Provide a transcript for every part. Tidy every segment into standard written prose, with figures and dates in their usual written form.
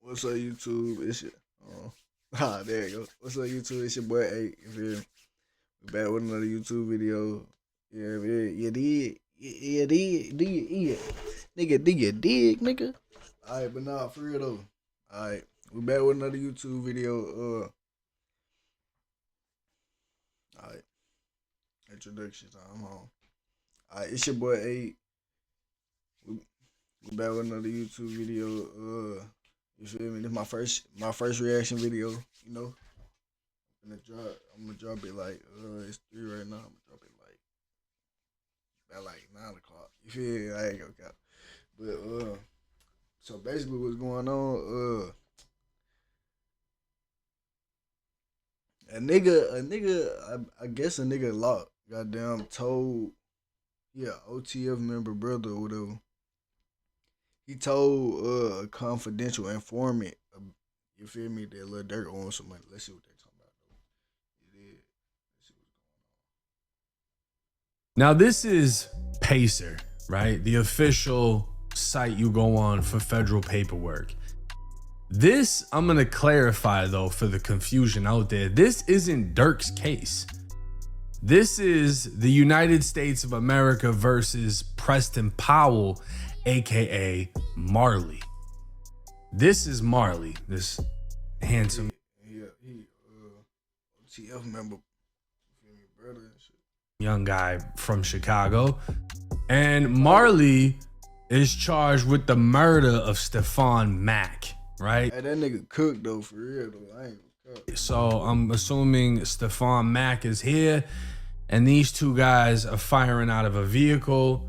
What's up, YouTube? It's your there you go. What's up, YouTube? It's your boy 8. You feel me? We back with another YouTube video. Yeah, man. You dig? Yeah, dig? Nigga, do you dig, nigga? Alright, but nah, for real though. Alright, we back with another YouTube video. Alright, introduction time. Alright, it's your boy 8. We back with another YouTube video. You feel me? This is my first reaction video. You know, I'm gonna drop it like it's 3 right now. I'm gonna drop it like at like 9 o'clock. You feel me? I ain't gonna count. But so basically what's going on? A nigga, I guess a nigga locked. Goddamn told, yeah, OTF member brother or whatever. He told a confidential informant, you feel me, that Lil Durk owns some money. Let's see what they're talking about. Let's see what's going on. Now this is Pacer, right? The official site you go on for federal paperwork. This, I'm gonna clarify though for the confusion out there. This isn't Durk's case. This is the United States of America versus Preston Powell, aka Marley. This is Marley, this handsome OTF member, brother and shit. Young guy from Chicago. And Marley is charged with the murder of Stephon Mack, right? Hey, that nigga cooked though, for real though. I ain't gonna cook. So I'm assuming Stephon Mack is here and these two guys are firing out of a vehicle.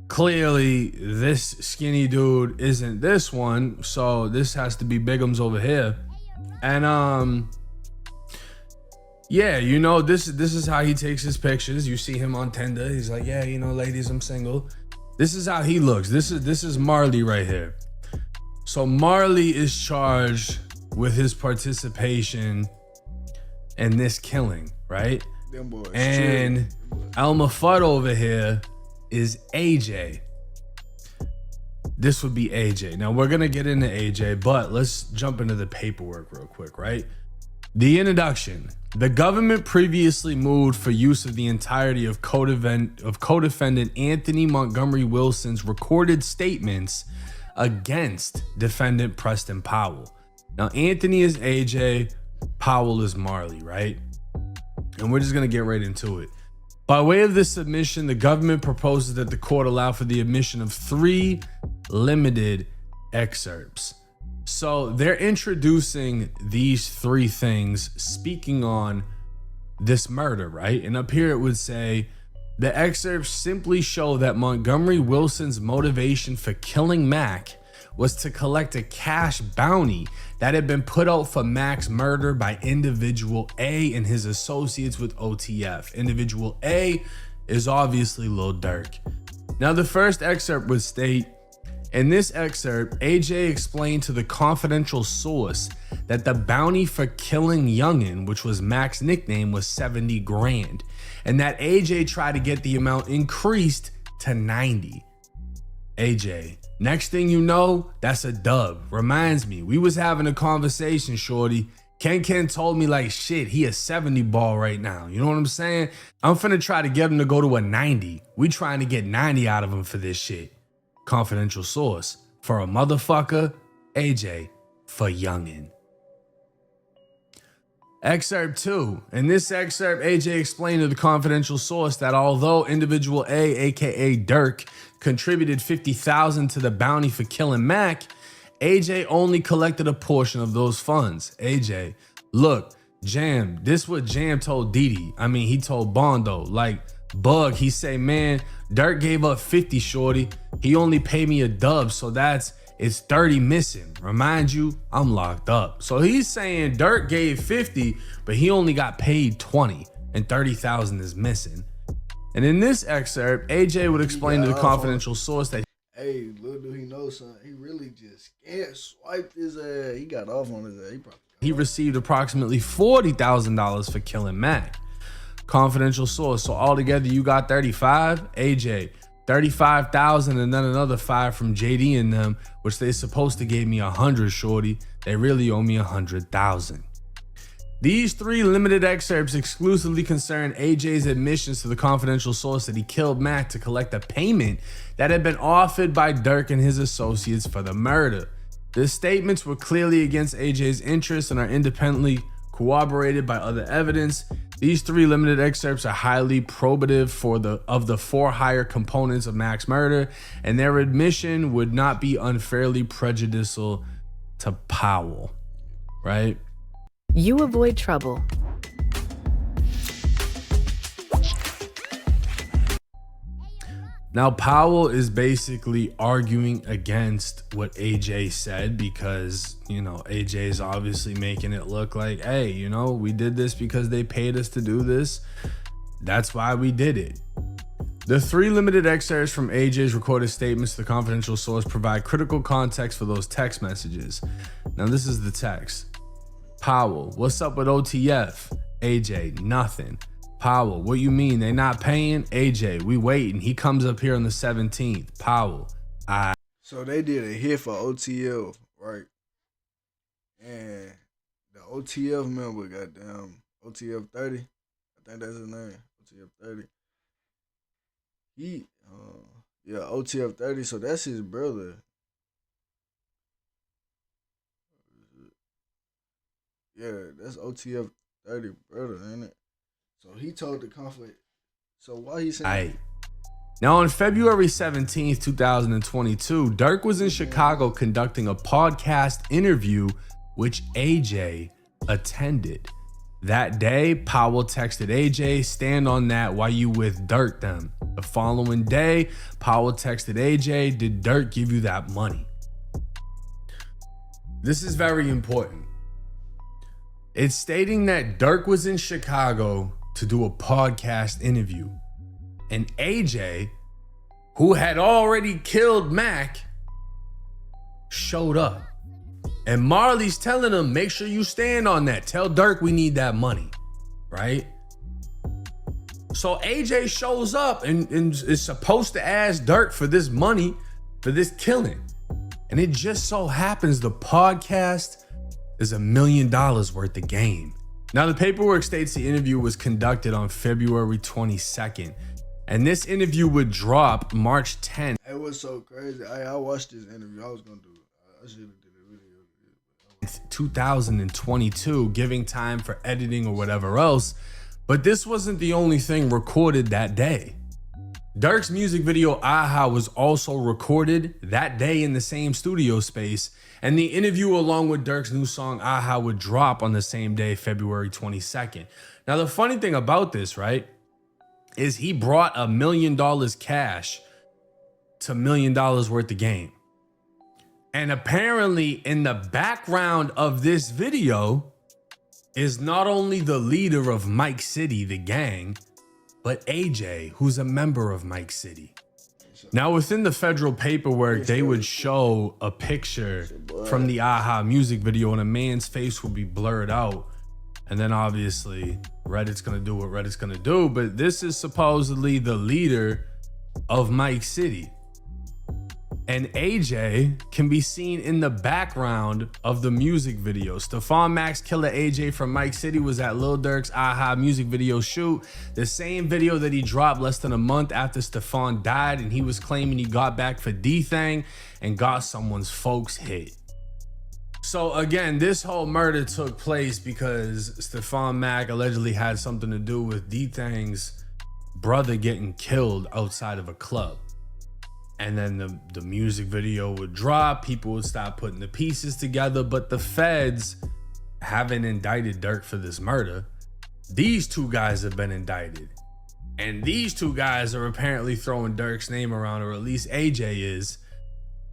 Clearly, this skinny dude isn't this one, so this has to be Bigums over here. And yeah, you know, this is how he takes his pictures. You see him on Tinder. He's like, yeah, you know, ladies, I'm single. This is how he looks. This is Marley right here. So Marley is charged with his participation in this killing, right? Them boys. And Elma Fudd over here is AJ. This would be AJ. Now we're gonna get into AJ, but let's jump into the paperwork real quick, right? The introduction. The government previously moved for use of the entirety of co-defendant Anthony Montgomery Wilson's recorded statements against defendant Preston Powell. Now Anthony is AJ, Powell is Marley, right? And we're just gonna get right into it. By way of this submission, the government proposes that the court allow for the admission of 3 limited excerpts. So they're introducing these 3 things speaking on this murder, right? And up here it would say, the excerpts simply show that Montgomery Wilson's motivation for killing Mack was to collect a cash bounty that had been put out for Mack's murder by individual A and his associates with OTF. Individual A is obviously Lil Durk. Now the first excerpt would state, in this excerpt, AJ explained to the confidential source that the bounty for killing Youngin, which was Mack's nickname, was 70 grand, and that AJ tried to get the amount increased to 90. AJ, next thing you know, that's a dub. Reminds me, we was having a conversation, shorty. Ken told me like, shit, he a 70 ball right now. You know what I'm saying? I'm finna try to get him to go to a 90. We trying to get 90 out of him for this shit. Confidential source. For a motherfucker, AJ for Youngin. Excerpt 2. In this excerpt, AJ explained to the confidential source that although individual A, aka Durk, contributed $50,000 to the bounty for killing Mack, AJ only collected a portion of those funds. AJ, look, Jam, this what Jam told Didi. I mean, he told Bondo, like, Bug, he say, man, Durk gave up 50, shorty. He only paid me a dub, so it's 30 missing. Remind you, I'm locked up. So he's saying Durk gave 50, but he only got paid 20 and 30,000 is missing. And in this excerpt, AJ would explain to the confidential source that, hey, little do he know, son, he really just swiped his ass. He got off on his ass. He received approximately $40,000 for killing Mack. Confidential source. So altogether, you got 35. AJ, $35,000 and then another 5 from JD and them, which they supposed to gave me 100, shorty. They really owe me 100,000. These 3 limited excerpts exclusively concern AJ's admissions to the confidential source that he killed Mac to collect a payment that had been offered by Durk and his associates for the murder. The statements were clearly against AJ's interests and are independently corroborated by other evidence. These 3 limited excerpts are highly probative of the 4 higher components of Mac's murder, and their admission would not be unfairly prejudicial to Powell, right? You avoid trouble. Now, Powell is basically arguing against what AJ said because, AJ is obviously making it look like, hey, we did this because they paid us to do this. That's why we did it. The 3 limited excerpts from AJ's recorded statements to the confidential source provide critical context for those text messages. Now, this is the text. Powell, what's up with OTF? AJ, nothing. Powell, what you mean? They not paying? AJ, we waiting. He comes up here on the 17th. Powell, So they did a hit for OTF, right? And the OTF member, goddamn, OTF 30, I think that's his name, OTF 30. OTF 30, so that's his brother. Yeah, that's OTF 30 brother, ain't it? So he told the conflict. So why he saying? Now on February 17th, 2022, Durk was in Chicago conducting a podcast interview which AJ attended. That day, Powell texted AJ, stand on that while you with Durk them. The following day, Powell texted AJ, did Durk give you that money? This is very important. It's stating that Durk was in Chicago to do a podcast interview. And AJ, who had already killed Mac, showed up. And Marley's telling him, make sure you stand on that. Tell Durk we need that money, right? So AJ shows up and is supposed to ask Durk for this money for this killing. And it just so happens the podcast is $1 million worth of game. Now, the paperwork states the interview was conducted on February 22nd, and this interview would drop March 10th. It was so crazy. I watched this interview. I was going to do it. I should have did a video. 2022, giving time for editing or whatever else. But this wasn't the only thing recorded that day. Durk's music video, Aha, was also recorded that day in the same studio space, and the interview along with Durk's new song, Aha, would drop on the same day, February 22nd. Now, the funny thing about this, right, is he brought $1 million cash to $1 million worth of game. And apparently in the background of this video is not only the leader of Mike City, the gang, but AJ, who's a member of Mike City. Now, within the federal paperwork, they would show a picture from the Aha music video and a man's face would be blurred out. And then obviously Reddit's gonna do what Reddit's gonna do, but this is supposedly the leader of Mike City. And AJ can be seen in the background of the music video. Stephon Max killer AJ from Mike City was at Lil Durk's Aha music video shoot, the same video that he dropped less than a month after Stephon died, and he was claiming he got back for D-Thang and got someone's folks hit. So again, this whole murder took place because Stephon Mac allegedly had something to do with D-Thang's brother getting killed outside of a club. And then the music video would drop, people would stop putting the pieces together, but the feds haven't indicted Durk for this murder. These 2 guys have been indicted. And these 2 guys are apparently throwing Durk's name around, or at least AJ is.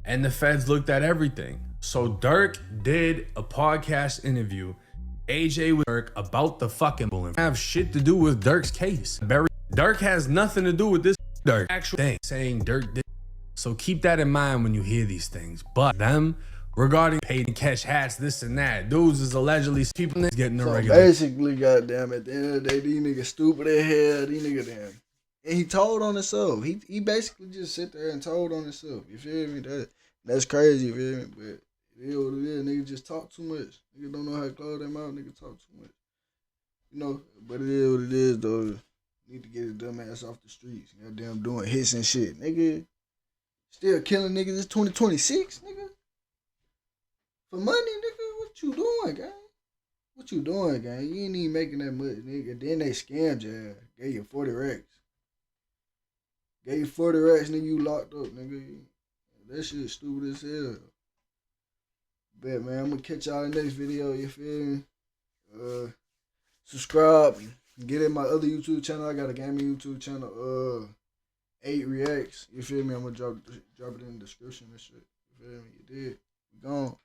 And the feds looked at everything. So Durk did a podcast interview, AJ with Durk, about the fucking bullying. Have shit to do with Durk's case. Durk has nothing to do with this Durk actual thing, saying Durk did. So keep that in mind when you hear these things. But them regarding paid and catch hats, this and that, dudes is allegedly people getting So irregular. basically, goddamn, at the end of the day, these niggas stupid as hell. These niggas damn And he told on himself. He basically just sit there and told on himself. You feel me? That's crazy, you feel me? But it is what it is. Nigga just talk too much. Nigga don't know how to close their mouth. Nigga talk too much. You know, but it is what it is, though. Need to get his dumb ass off the streets. Goddamn doing hits and shit. Nigga, still killing niggas. It's 2026, nigga. For money, nigga, what you doing, gang? What you doing, gang? You ain't even making that much, nigga. Then they scammed you. Gave you 40 racks. Gave you 40 racks, nigga, you locked up, nigga. That shit stupid as hell. Bet, man, I'm gonna catch y'all in the next video, you feel me? Subscribe. Get in my other YouTube channel. I got a gaming YouTube channel. 8 Reacts. You feel me? I'm gonna drop it in the description and shit. You feel me? You did. We gone.